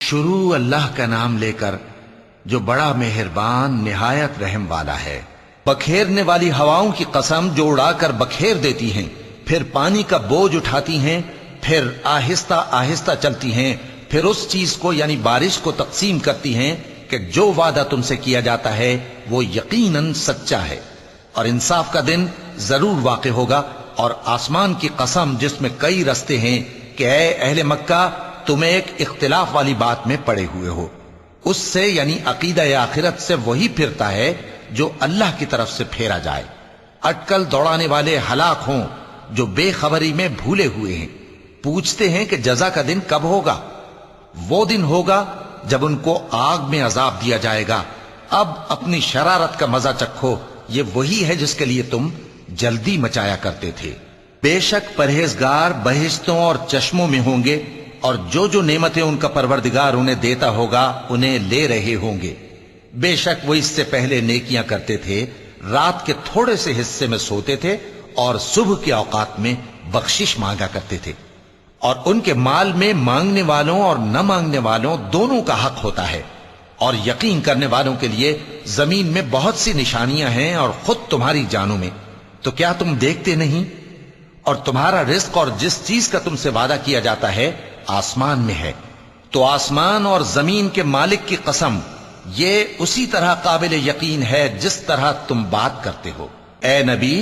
شروع اللہ کا نام لے کر جو بڑا مہربان نہایت رحم والا ہے۔ بکھیرنے والی ہواؤں کی قسم جو اڑا کر بکھیر دیتی ہیں، پھر پانی کا بوجھ اٹھاتی ہیں، پھر آہستہ آہستہ چلتی ہیں، پھر اس چیز کو یعنی بارش کو تقسیم کرتی ہیں کہ جو وعدہ تم سے کیا جاتا ہے وہ یقیناً سچا ہے، اور انصاف کا دن ضرور واقع ہوگا۔ اور آسمان کی قسم جس میں کئی رستے ہیں کہ اے اہل مکہ تم ایک اختلاف والی بات میں پڑے ہوئے ہو، اس سے یعنی عقیدہ آخرت سے وہی پھرتا ہے جو اللہ کی طرف سے پھیرا جائے۔ اٹکل دوڑانے والے ہلاک ہوں جو بے خبری میں بھولے ہوئے ہیں، پوچھتے ہیں کہ جزا کا دن کب ہوگا؟ وہ دن ہوگا جب ان کو آگ میں عذاب دیا جائے گا۔ اب اپنی شرارت کا مزہ چکھو، یہ وہی ہے جس کے لیے تم جلدی مچایا کرتے تھے۔ بے شک پرہیزگار بہشتوں اور چشموں میں ہوں گے، اور جو جو نعمتیں ان کا پروردگار انہیں دیتا ہوگا انہیں لے رہے ہوں گے۔ بے شک وہ اس سے پہلے نیکیاں کرتے تھے، رات کے تھوڑے سے حصے میں سوتے تھے اور صبح کے اوقات میں بخشش مانگا کرتے تھے، اور ان کے مال میں مانگنے والوں اور نہ مانگنے والوں دونوں کا حق ہوتا ہے۔ اور یقین کرنے والوں کے لیے زمین میں بہت سی نشانیاں ہیں اور خود تمہاری جانوں میں، تو کیا تم دیکھتے نہیں؟ اور تمہارا رزق اور جس چیز کا تم سے وعدہ کیا جاتا ہے آسمان میں ہے، تو آسمان اور زمین کے مالک کی قسم یہ اسی طرح قابل یقین ہے جس طرح تم بات کرتے ہو۔ اے نبی،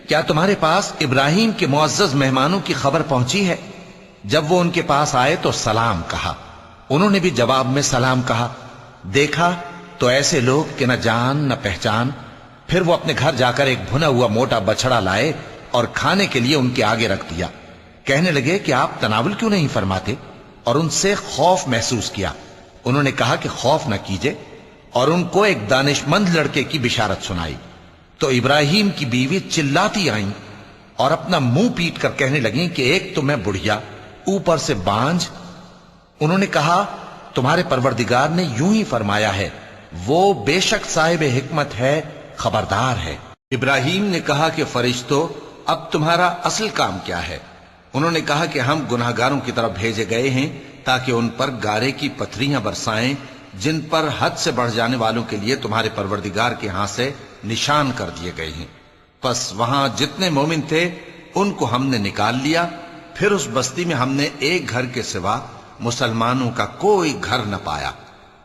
کیا تمہارے پاس ابراہیم کے معزز مہمانوں کی خبر پہنچی ہے؟ جب وہ ان کے پاس آئے تو سلام کہا، انہوں نے بھی جواب میں سلام کہا۔ دیکھا تو ایسے لوگ کہ نہ جان نہ پہچان۔ پھر وہ اپنے گھر جا کر ایک بھنا ہوا موٹا بچڑا لائے اور کھانے کے لیے ان کے آگے رکھ دیا۔ کہنے لگے کہ آپ تناول کیوں نہیں فرماتے؟ اور ان سے خوف محسوس کیا۔ انہوں نے کہا کہ خوف نہ کیجے، اور ان کو ایک دانش مند لڑکے کی بشارت سنائی۔ تو ابراہیم کی بیوی چلاتی آئیں اور اپنا منہ پیٹ کر کہنے لگیں کہ ایک تو میں بڑھیا، اوپر سے بانجھ۔ انہوں نے کہا تمہارے پروردگار نے یوں ہی فرمایا ہے، وہ بے شک صاحب حکمت ہے، خبردار ہے۔ ابراہیم نے کہا کہ فرشتو، اب تمہارا اصل کام کیا ہے؟ انہوں نے کہا کہ ہم گناہگاروں کی طرف بھیجے گئے ہیں تاکہ ان پر گارے کی پتھریاں برسائیں جن پر حد سے بڑھ جانے والوں کے لیے تمہارے پروردگار کے ہاں سے نشان کر دیے گئے ہیں۔ پس وہاں جتنے مومن تھے ان کو ہم نے نکال لیا، پھر اس بستی میں ہم نے ایک گھر کے سوا مسلمانوں کا کوئی گھر نہ پایا،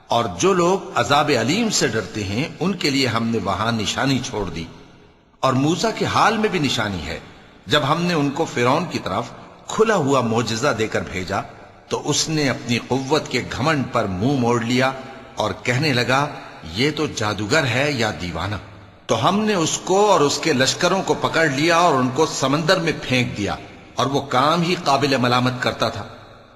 اور جو لوگ عذاب علیم سے ڈرتے ہیں ان کے لیے ہم نے وہاں نشانی چھوڑ دی۔ اور موسیٰ کے حال میں بھی نشانی ہے، جب ہم نے ان کو فرعون کی طرف کھلا ہوا معجزہ دے کر بھیجا تو اس نے اپنی قوت کے گھمنڈ پر منہ موڑ لیا اور کہنے لگا یہ تو جادوگر ہے یا دیوانہ۔ تو ہم نے اس کو اور اس کے لشکروں کو پکڑ لیا اور ان کو سمندر میں پھینک دیا، اور وہ کام ہی قابل ملامت کرتا تھا۔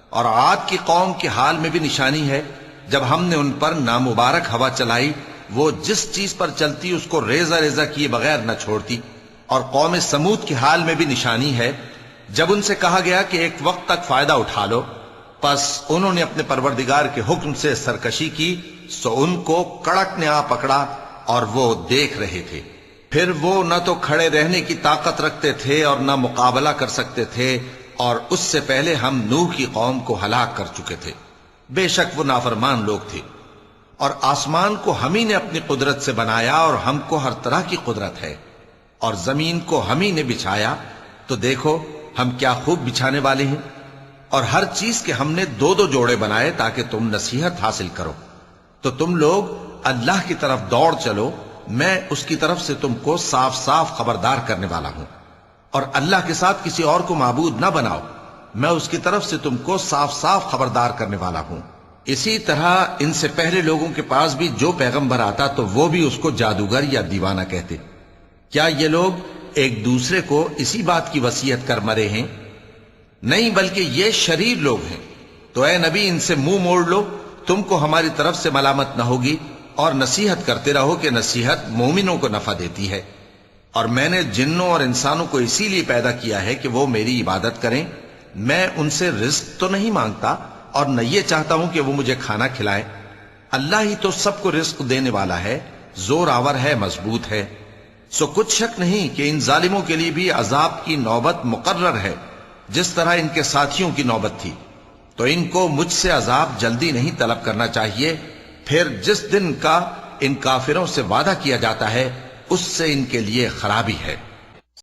اور عاد کی قوم کے حال میں بھی نشانی ہے، جب ہم نے ان پر نامبارک ہوا چلائی، وہ جس چیز پر چلتی اس کو ریزہ ریزہ کیے بغیر نہ چھوڑتی۔ اور قوم سمود کے حال میں بھی نشانی ہے، جب ان سے کہا گیا کہ ایک وقت تک فائدہ اٹھا لو، پس انہوں نے اپنے پروردگار کے حکم سے سرکشی کی، سو ان کو کڑک نے آ پکڑا اور وہ دیکھ رہے تھے۔ پھر وہ نہ تو کھڑے رہنے کی طاقت رکھتے تھے اور نہ مقابلہ کر سکتے تھے، اور اس سے پہلے ہم نوح کی قوم کو ہلاک کر چکے تھے۔ بے شک وہ نافرمان لوگ تھے۔ اور آسمان کو ہم ہی نے اپنی قدرت سے بنایا، اور ہم کو ہر طرح کی قدرت ہے۔ اور زمین کو ہم ہی نے بچھایا، تو دیکھو ہم کیا خوب بچھانے والے ہیں۔ اور ہر چیز کے ہم نے دو دو جوڑے بنائے تاکہ تم نصیحت حاصل کرو۔ تو تم لوگ اللہ کی طرف دوڑ چلو، میں اس کی طرف سے تم کو صاف صاف خبردار کرنے والا ہوں۔ اور اللہ کے ساتھ کسی اور کو معبود نہ بناؤ، میں اس کی طرف سے تم کو صاف صاف خبردار کرنے والا ہوں۔ اسی طرح ان سے پہلے لوگوں کے پاس بھی جو پیغمبر آتا تو وہ بھی اس کو جادوگر یا دیوانہ کہتے۔ کیا یہ لوگ ایک دوسرے کو اسی بات کی وصیت کر مرے ہیں؟ نہیں، بلکہ یہ شریر لوگ ہیں۔ تو اے نبی ان سے منہ موڑ لو، تم کو ہماری طرف سے ملامت نہ ہوگی، اور نصیحت کرتے رہو کہ نصیحت مومنوں کو نفع دیتی ہے۔ اور میں نے جنوں اور انسانوں کو اسی لیے پیدا کیا ہے کہ وہ میری عبادت کریں۔ میں ان سے رزق تو نہیں مانگتا اور نہ یہ چاہتا ہوں کہ وہ مجھے کھانا کھلائیں۔ اللہ ہی تو سب کو رزق دینے والا ہے، زور آور ہے، مضبوط ہے۔ سو کچھ شک نہیں کہ ان ظالموں کے لیے بھی عذاب کی نوبت مقرر ہے، جس طرح ان کے ساتھیوں کی نوبت تھی۔ تو ان کو مجھ سے عذاب جلدی نہیں طلب کرنا چاہیے، پھر جس دن کا ان کافروں سے وعدہ کیا جاتا ہے اس سے ان کے لیے خرابی ہے۔